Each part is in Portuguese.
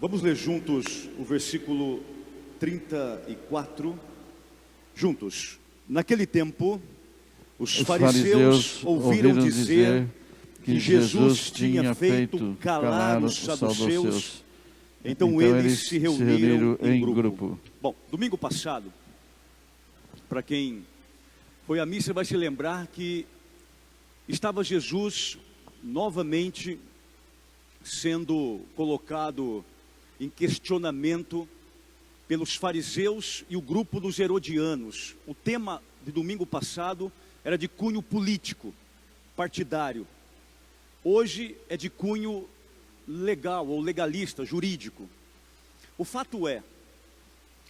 Vamos ler juntos o versículo 34. Juntos. Naquele tempo, os fariseus ouviram dizer que Jesus tinha feito calar os saduceus. Então eles se reuniram em grupo. Bom, domingo passado, para quem foi à missa vai se lembrar que estava Jesus novamente sendo colocado em questionamento pelos fariseus e o grupo dos herodianos. O tema de domingo passado era de cunho político, partidário. Hoje é de cunho legal ou legalista, jurídico. O fato é,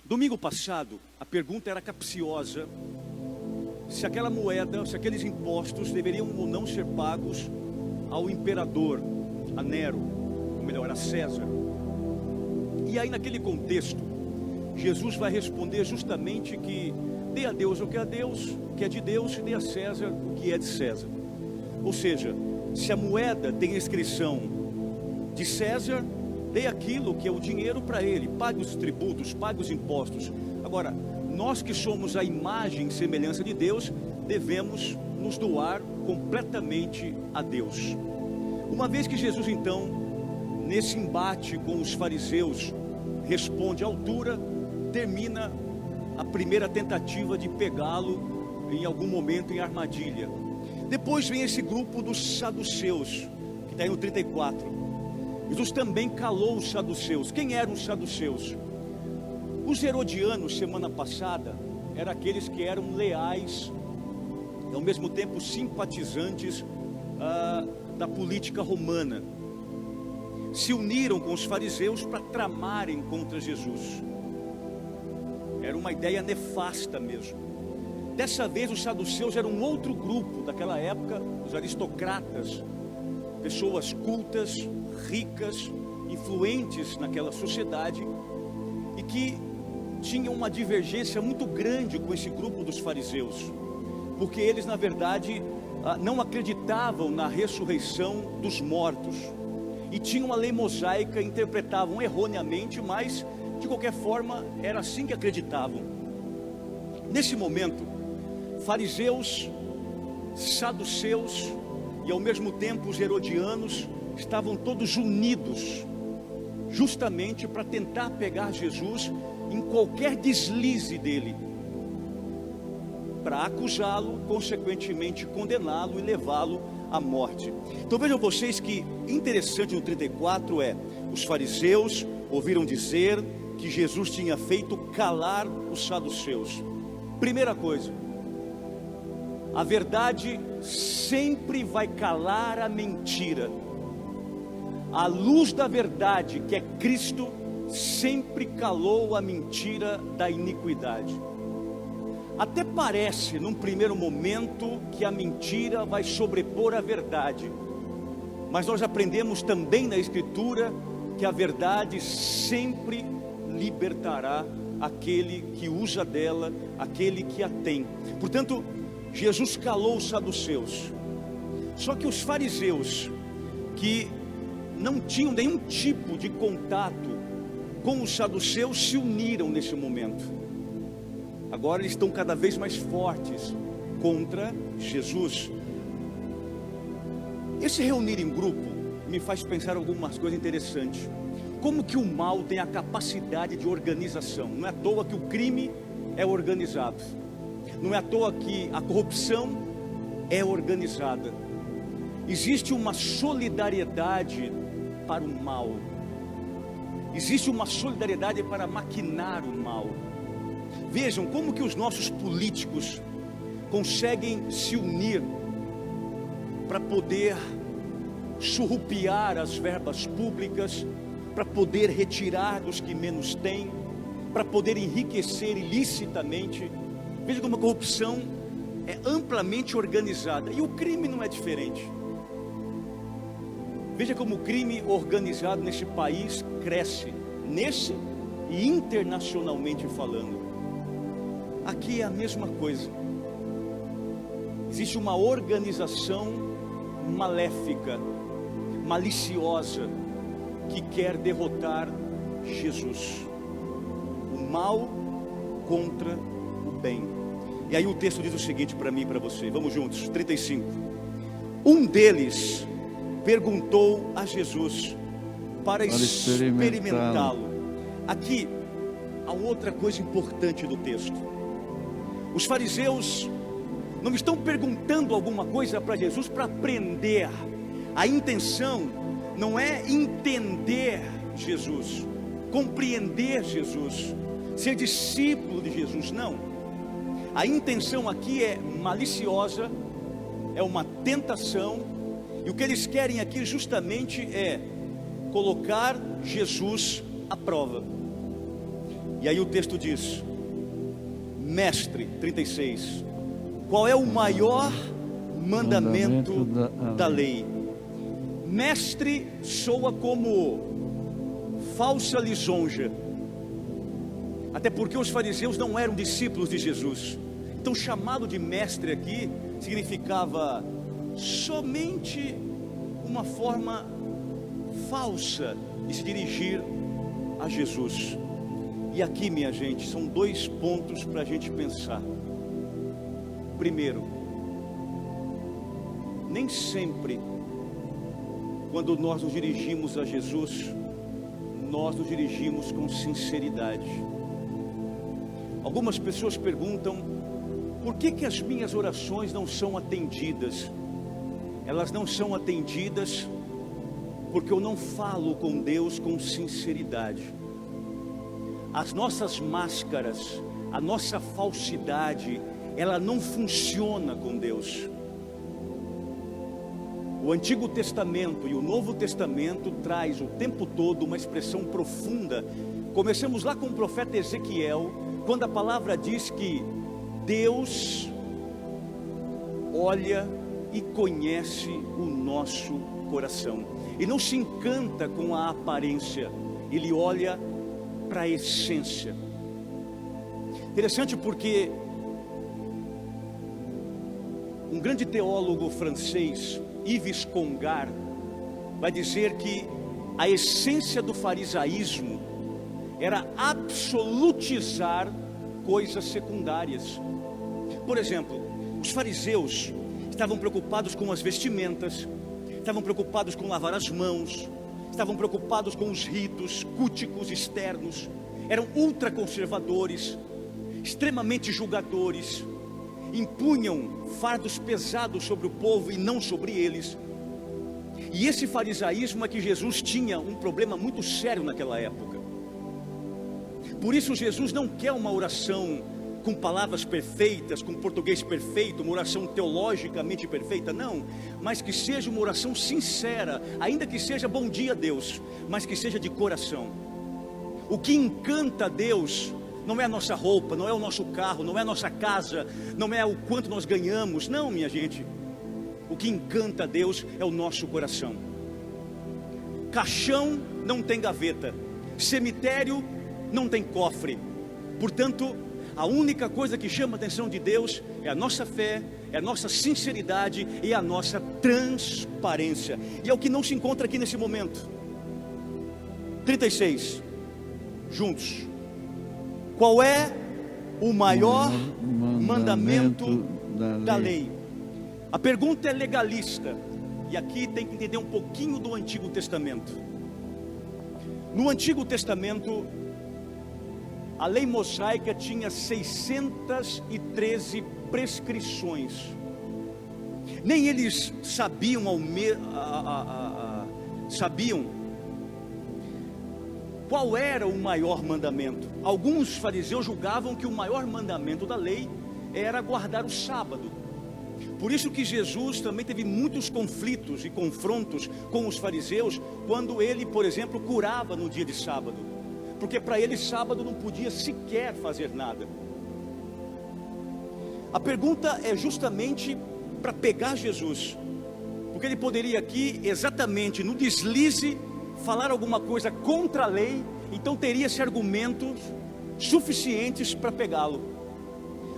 domingo passado, a pergunta era capciosa, se aquela moeda, se aqueles impostos deveriam ou não ser pagos ao imperador, a Nero, ou melhor, a César. E aí naquele contexto, Jesus vai responder justamente que dê a Deus o que é Deus, o que é de Deus, e dê a César o que é de César. Ou seja, se a moeda tem a inscrição de César, dê aquilo que é o dinheiro para ele, pague os tributos, pague os impostos. Agora, nós que somos a imagem e semelhança de Deus, devemos nos doar completamente a Deus. Uma vez que Jesus então, nesse embate com os fariseus, responde à altura, termina a primeira tentativa de pegá-lo em algum momento em armadilha. Depois vem esse grupo dos saduceus, que está aí no 34. Jesus também calou os saduceus. Quem eram os saduceus? Os herodianos, semana passada, eram aqueles que eram leais e ao mesmo tempo simpatizantes da política romana. Se uniram com os fariseus para tramarem contra Jesus. Era uma ideia nefasta mesmo. Dessa vez os saduceus eram um outro grupo daquela época, os aristocratas, pessoas cultas, ricas, influentes naquela sociedade, e que tinham uma divergência muito grande com esse grupo dos fariseus, porque eles na verdade não acreditavam na ressurreição dos mortos, e tinham a lei mosaica, interpretavam erroneamente, mas de qualquer forma era assim que acreditavam. Nesse momento, fariseus, saduceus e ao mesmo tempo os herodianos estavam todos unidos, justamente para tentar pegar Jesus em qualquer deslize dele, para acusá-lo, consequentemente condená-lo e levá-lo à morte. Então vejam vocês que interessante no 34 os fariseus ouviram dizer que Jesus tinha feito calar os saduceus. Primeira coisa, a verdade sempre vai calar a mentira. A luz da verdade, que é Cristo, sempre calou a mentira da iniquidade. Até parece, num primeiro momento, que a mentira vai sobrepor a verdade. Mas nós aprendemos também na Escritura que a verdade sempre libertará aquele que usa dela, aquele que a tem. Portanto, Jesus calou os saduceus. Só que os fariseus, que não tinham nenhum tipo de contato com os saduceus, se uniram nesse momento. Agora eles estão cada vez mais fortes contra Jesus. Esse reunir em grupo me faz pensar algumas coisas interessantes. Como que o mal tem a capacidade de organização? Não é à toa que o crime é organizado. Não é à toa que a corrupção é organizada. Existe uma solidariedade para o mal. Existe uma solidariedade para maquinar o mal. Vejam como que os nossos políticos conseguem se unir para poder surrupiar as verbas públicas, para poder retirar dos que menos têm, para poder enriquecer ilicitamente. Veja como a corrupção é amplamente organizada, e o crime não é diferente. Veja como o crime organizado nesse país cresce, nesse e internacionalmente falando. Aqui é a mesma coisa. Existe uma organização maléfica, maliciosa, que quer derrotar Jesus. O mal contra o bem. E aí o texto diz o seguinte para mim e para você. Vamos juntos, 35. Um deles perguntou a Jesus para experimentá-lo. Aqui há outra coisa importante do texto. Os fariseus não estão perguntando alguma coisa para Jesus para aprender. A intenção não é entender Jesus, compreender Jesus, ser discípulo de Jesus, não. A intenção aqui é maliciosa, é uma tentação, e o que eles querem aqui justamente é colocar Jesus à prova. E aí o texto diz: mestre, 36, qual é o maior mandamento da lei? Mestre soa como falsa lisonja, até porque os fariseus não eram discípulos de Jesus. Então chamado de mestre aqui significava somente uma forma falsa de se dirigir a Jesus. E aqui, minha gente, são dois pontos para a gente pensar. Primeiro, nem sempre quando nós nos dirigimos a Jesus, nós nos dirigimos com sinceridade. Algumas pessoas perguntam: por que as minhas orações não são atendidas? Elas não são atendidas porque eu não falo com Deus com sinceridade. As nossas máscaras, a nossa falsidade, ela não funciona com Deus. O Antigo Testamento e o Novo Testamento traz o tempo todo uma expressão profunda. Começamos lá com o profeta Ezequiel, quando a palavra diz que Deus olha e conhece o nosso coração. E não se encanta com a aparência, Ele olha para a essência. Interessante porque um grande teólogo francês, Yves Congar, vai dizer que a essência do farisaísmo era absolutizar coisas secundárias. Por exemplo, os fariseus estavam preocupados com as vestimentas, estavam preocupados com lavar as mãos, estavam preocupados com os ritos culticos externos, eram ultraconservadores, extremamente julgadores, impunham fardos pesados sobre o povo e não sobre eles. E esse farisaísmo é que Jesus tinha um problema muito sério naquela época. Por isso Jesus não quer uma oração com palavras perfeitas, com português perfeito, uma oração teologicamente perfeita, não, mas que seja uma oração sincera, ainda que seja bom dia Deus, mas que seja de coração. O que encanta a Deus não é a nossa roupa, não é o nosso carro, não é a nossa casa, não é o quanto nós ganhamos, não, minha gente. O que encanta a Deus é o nosso coração. Caixão não tem gaveta, cemitério não tem cofre. Portanto, a única coisa que chama a atenção de Deus é a nossa fé, é a nossa sinceridade e a nossa transparência. E é o que não se encontra aqui nesse momento. 36, juntos. Qual é o maior mandamento da lei? A pergunta é legalista, e aqui tem que entender um pouquinho do Antigo Testamento. No Antigo Testamento, a lei mosaica tinha 613 prescrições. Nem eles sabiam qual era o maior mandamento. Alguns fariseus julgavam que o maior mandamento da lei era guardar o sábado. Por isso que Jesus também teve muitos conflitos e confrontos com os fariseus, quando ele, por exemplo, curava no dia de sábado. Porque para ele sábado não podia sequer fazer nada. A pergunta é justamente para pegar Jesus, porque ele poderia aqui, exatamente no deslize, falar alguma coisa contra a lei, então teria-se argumentos suficientes para pegá-lo.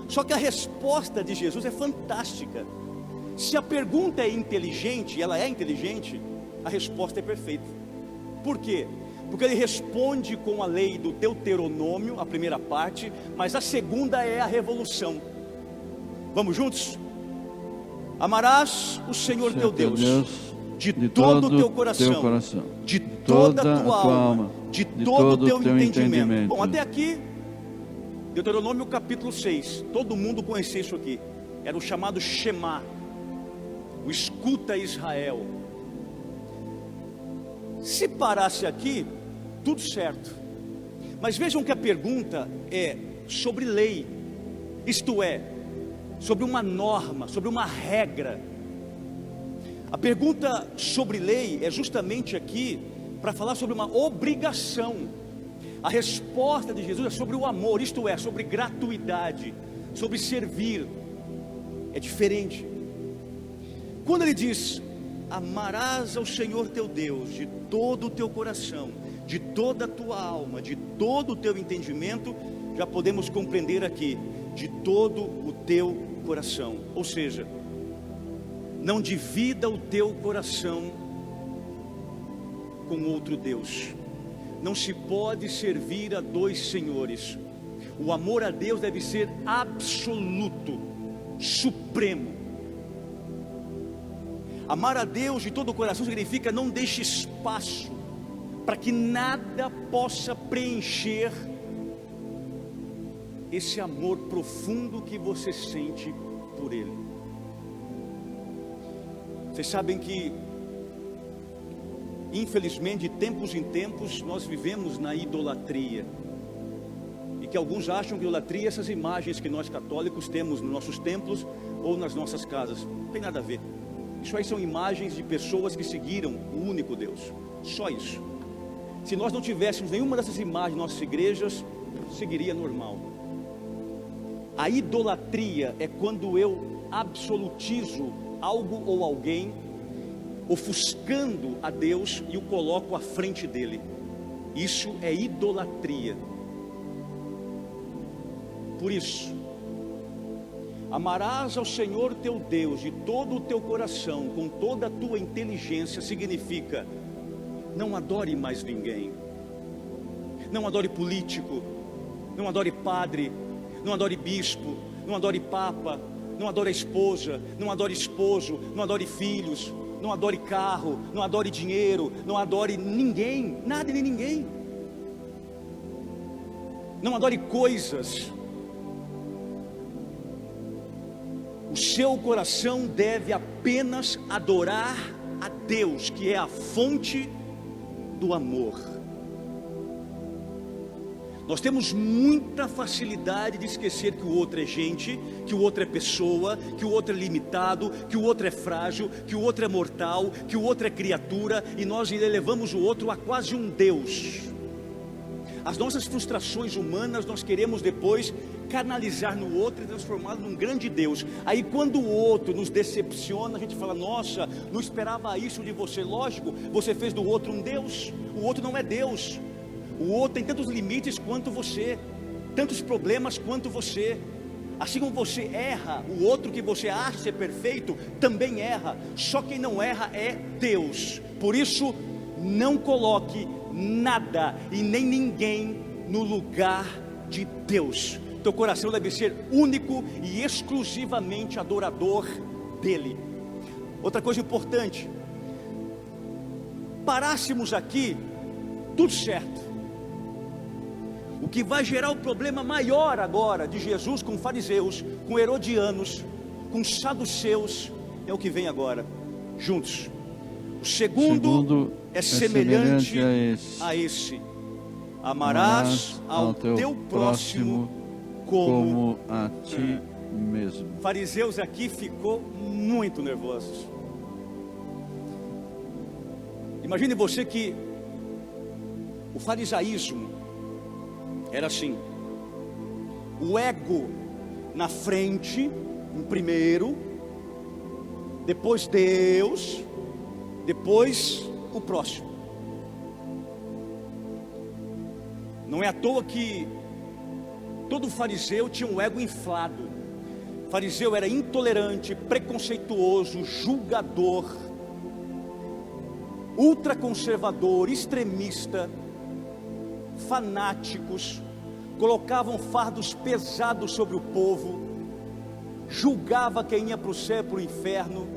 Só que a resposta de Jesus é fantástica. Se a pergunta é inteligente, ela é inteligente, a resposta é perfeita. Por quê? porque ele responde com a lei do Deuteronômio, a primeira parte, mas a segunda é a revolução. Vamos juntos? Amarás o Senhor teu Deus de todo o teu coração, de toda a tua alma, de todo o teu entendimento. Bom, até aqui, Deuteronômio capítulo 6, todo mundo conhecia isso aqui, era o chamado Shema, o escuta Israel. Se parasse aqui, tudo certo, mas vejam que a pergunta é sobre lei, isto é, sobre uma norma, sobre uma regra. A pergunta sobre lei é justamente aqui para falar sobre uma obrigação. A resposta de Jesus é sobre o amor, isto é, sobre gratuidade, sobre servir. É diferente. Quando ele diz: amarás ao Senhor teu Deus de todo o teu coração, de toda a tua alma, de todo o teu entendimento, já podemos compreender aqui, de todo o teu coração. Ou seja, não divida o teu coração com outro Deus. Não se pode servir a dois senhores. O amor a Deus deve ser absoluto, supremo. Amar a Deus de todo o coração significa não deixe espaço para que nada possa preencher esse amor profundo que você sente por Ele. Vocês sabem que, infelizmente, de tempos em tempos, nós vivemos na idolatria. E que alguns acham que idolatria é essas imagens que nós católicos temos nos nossos templos ou nas nossas casas. Não tem nada a ver. Isso aí são imagens de pessoas que seguiram o único Deus. Só isso. Se nós não tivéssemos nenhuma dessas imagens nas nossas igrejas, seguiria normal. A idolatria é quando eu absolutizo algo ou alguém, ofuscando a Deus e o coloco à frente dele. Isso é idolatria. Por isso, amarás ao Senhor teu Deus de todo o teu coração, com toda a tua inteligência, significa: não adore mais ninguém. Não adore político, não adore padre, não adore bispo, não adore papa, não adore esposa, não adore esposo, não adore filhos, não adore carro, não adore dinheiro, não adore ninguém, nada e nem ninguém. Não adore coisas. O seu coração deve apenas adorar a Deus, que é a fonte do amor. Nós temos muita facilidade de esquecer que o outro é gente, que o outro é pessoa, que o outro é limitado, que o outro é frágil, que o outro é mortal, que o outro é criatura, e nós elevamos o outro a quase um Deus. As nossas frustrações humanas nós queremos depois canalizar no outro e transformá-lo num grande Deus. Aí quando o outro nos decepciona, a gente fala: nossa, não esperava isso de você. Lógico, você fez do outro um Deus. O outro não é Deus. O outro tem tantos limites quanto você, tantos problemas quanto você. Assim como você erra, o outro que você acha ser perfeito também erra. Só quem não erra é Deus. Por isso, não coloque nada e nem ninguém no lugar de Deus. Teu coração deve ser único e exclusivamente adorador dele. Outra coisa importante: parássemos aqui, tudo certo. O que vai gerar o problema maior agora de Jesus com fariseus, com herodianos, com saduceus, é o que vem agora, juntos. O segundo é semelhante a esse: amarás ao teu próximo como a ti mesmo. Fariseus aqui ficou muito nervosos. Imagine você que o farisaísmo era assim: o ego na frente, em primeiro, depois Deus, depois o próximo. Não é à toa que todo fariseu tinha um ego inflado. O fariseu era intolerante, preconceituoso, julgador, ultraconservador, extremista. fanáticos, colocavam fardos pesados sobre o povo, julgava quem ia para o céu e para o inferno.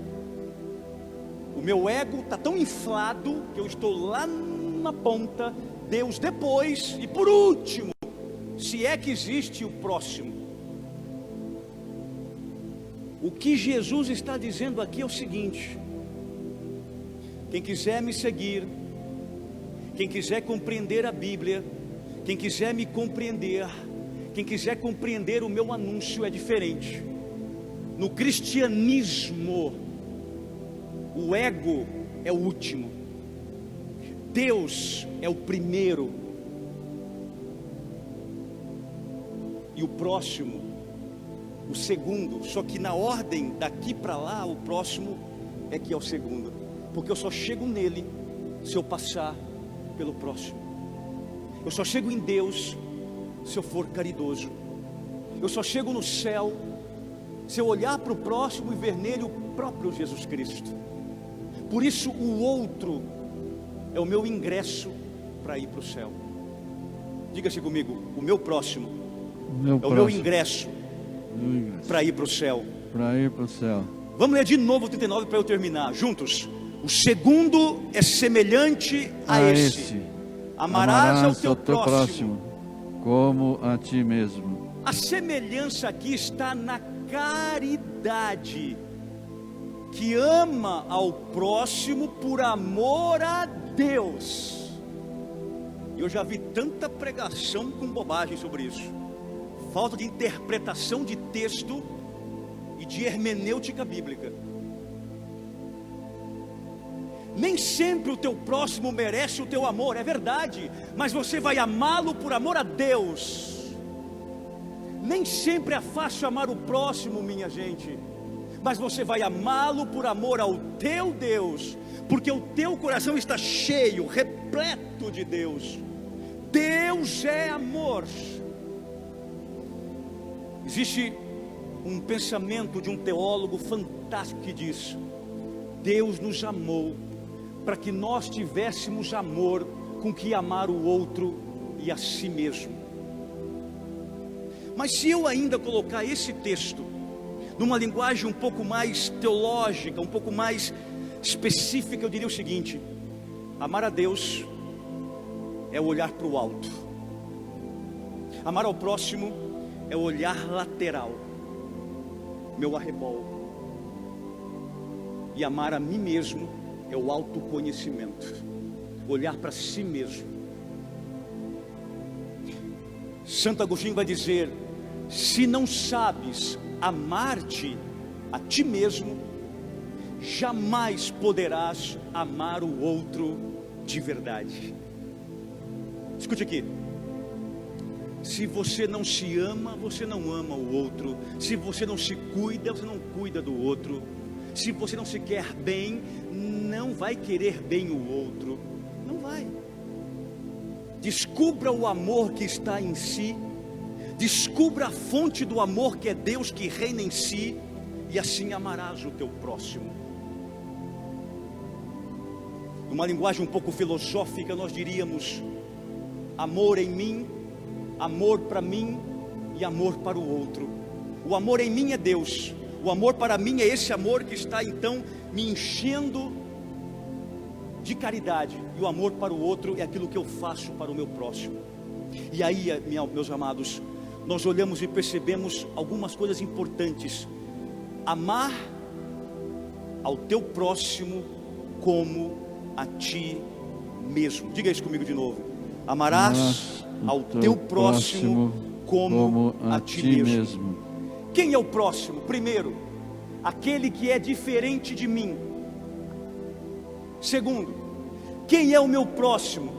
O meu ego está tão inflado que eu estou lá na ponta, Deus depois, e por último, se é que existe o próximo. O que Jesus está dizendo aqui é o seguinte: quem quiser me seguir, quem quiser compreender a Bíblia, quem quiser me compreender, quem quiser compreender o meu anúncio, é diferente. No cristianismo, o ego é o último, Deus é o primeiro, e o próximo, o segundo. Só que na ordem daqui para lá, o próximo é que é o segundo, porque eu só chego nele se eu passar pelo próximo. Eu só chego em Deus se eu for caridoso. Eu só chego no céu se eu olhar para o próximo e ver nele o próprio Jesus Cristo. Por isso o outro é o meu ingresso para ir para o céu. Diga-se comigo: o meu próximo é o meu ingresso para ir para o céu. Para ir para o céu. Vamos ler de novo o 39 para eu terminar. Juntos. O segundo é semelhante a esse. Amarás ao teu próximo como a ti mesmo. A semelhança aqui está na caridade, que ama ao próximo por amor a Deus. Eu já vi tanta pregação com bobagem sobre isso, falta de interpretação de texto e de hermenêutica bíblica. Nem sempre o teu próximo merece o teu amor, é verdade, mas você vai amá-lo por amor a Deus. Nem sempre é fácil amar o próximo, minha gente, mas você vai amá-lo por amor ao teu Deus, porque o teu coração está cheio, repleto de Deus. Deus é amor. Existe um pensamento de um teólogo fantástico que diz: Deus nos amou para que nós tivéssemos amor com que amar o outro e a si mesmo. Mas se eu ainda colocar esse texto numa linguagem um pouco mais teológica, um pouco mais específica, eu diria o seguinte: amar a Deus é olhar para o alto, amar ao próximo é olhar lateral, meu arrebol, e amar a mim mesmo é o autoconhecimento, olhar para si mesmo. Santo Agostinho vai dizer: se não sabes amar-te a ti mesmo, jamais poderás amar o outro de verdade. Escute aqui: se você não se ama, você não ama o outro. Se você não se cuida, você não cuida do outro. Se você não se quer bem, não vai querer bem o outro. Não vai. Descubra o amor que está em si. Descubra a fonte do amor, que é Deus que reina em si, e assim amarás o teu próximo. Numa linguagem um pouco filosófica, nós diríamos: amor em mim, amor para mim e amor para o outro. O amor em mim é Deus, o amor para mim é esse amor que está então me enchendo de caridade, e o amor para o outro é aquilo que eu faço para o meu próximo. E aí, meus amados, nós olhamos e percebemos algumas coisas importantes. Amar ao teu próximo como a ti mesmo. Diga isso comigo de novo: amarás ao teu próximo como a ti mesmo. Quem é o próximo? Primeiro, aquele que é diferente de mim. Segundo, quem é o meu próximo?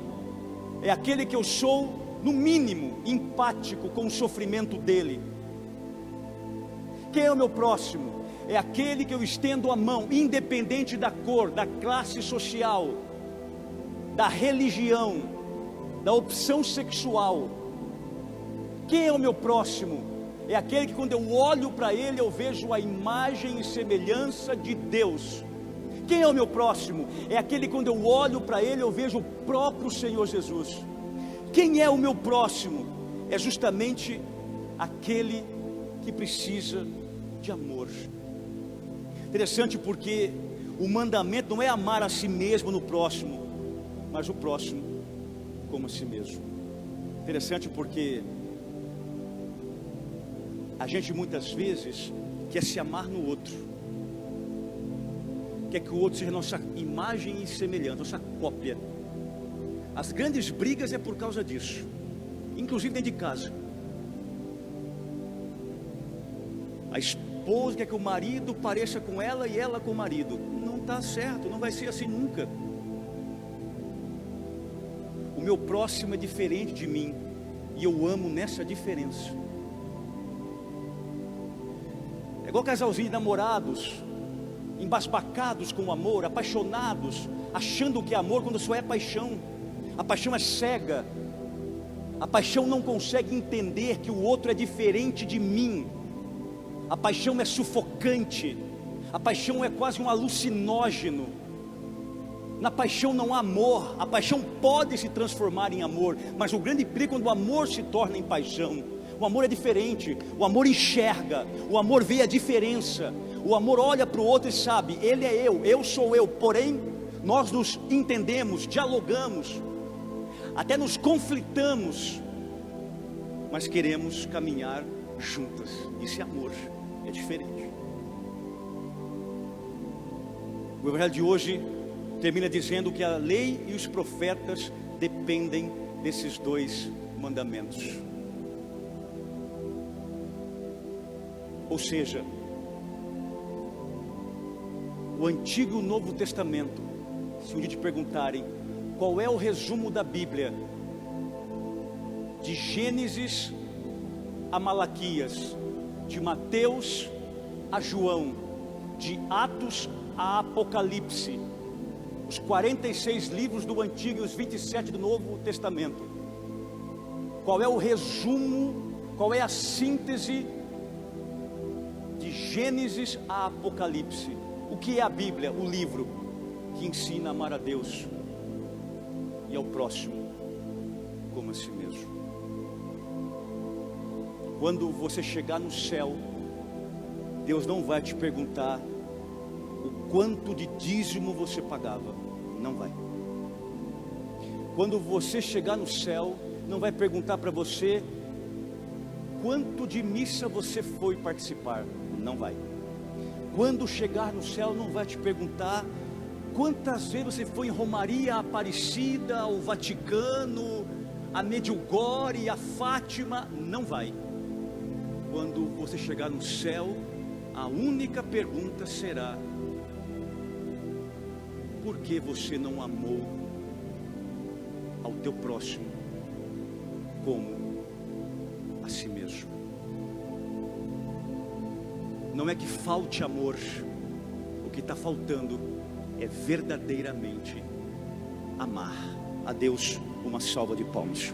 É aquele que eu sou, no mínimo, empático com o sofrimento dele. Quem é o meu próximo? É aquele que eu estendo a mão, independente da cor, da classe social, da religião, da opção sexual. Quem é o meu próximo? É aquele que, quando eu olho para ele, eu vejo a imagem e semelhança de Deus. Quem é o meu próximo? É aquele que, quando eu olho para ele, eu vejo o próprio Senhor Jesus. Quem é o meu próximo? É justamente aquele que precisa de amor. Interessante, porque o mandamento não é amar a si mesmo no próximo, mas o próximo como a si mesmo. Interessante, porque a gente muitas vezes quer se amar no outro, quer que o outro seja nossa imagem e semelhança, nossa cópia. As grandes brigas é por causa disso, inclusive dentro de casa. A esposa quer que o marido pareça com ela e ela com o marido. Não está certo, não vai ser assim nunca. O meu próximo é diferente de mim, e eu amo nessa diferença. É igual casalzinho de namorados, embasbacados com o amor, apaixonados, achando que é amor quando só é paixão. A paixão é cega. A paixão não consegue entender que o outro é diferente de mim. A paixão é sufocante. A paixão é quase um alucinógeno. Na paixão não há amor. A paixão pode se transformar em amor, mas o grande perigo é quando o amor se torna em paixão. O amor é diferente. O amor enxerga. O amor vê a diferença. O amor olha para o outro e sabe: ele é eu sou eu. Porém, nós nos entendemos, dialogamos, até nos conflitamos, mas queremos caminhar juntas. Isso é amor, é diferente. O evangelho de hoje termina dizendo que a lei e os profetas dependem desses dois mandamentos. Ou seja, o Antigo e o Novo Testamento, se um dia te perguntarem qual é o resumo da Bíblia, de Gênesis a Malaquias, de Mateus a João, de Atos a Apocalipse, os 46 livros do Antigo e os 27 do Novo Testamento, qual é o resumo, qual é a síntese de Gênesis a Apocalipse? O que é a Bíblia? O livro que ensina a amar a Deus e ao próximo como a si mesmo. Quando você chegar no céu, Deus não vai te perguntar o quanto de dízimo você pagava. Não vai. Quando você chegar no céu, não vai perguntar para você quanto de missa você foi participar. Não vai. Quando chegar no céu, não vai te perguntar quantas vezes você foi em Romaria, a Aparecida, ao Vaticano, a Medjugorje, a Fátima. Não vai. Quando você chegar no céu, a única pergunta será: por que você não amou ao teu próximo como a si mesmo? Não é que falte amor, o que está faltando é verdadeiramente amar. A Deus uma salva de palmas.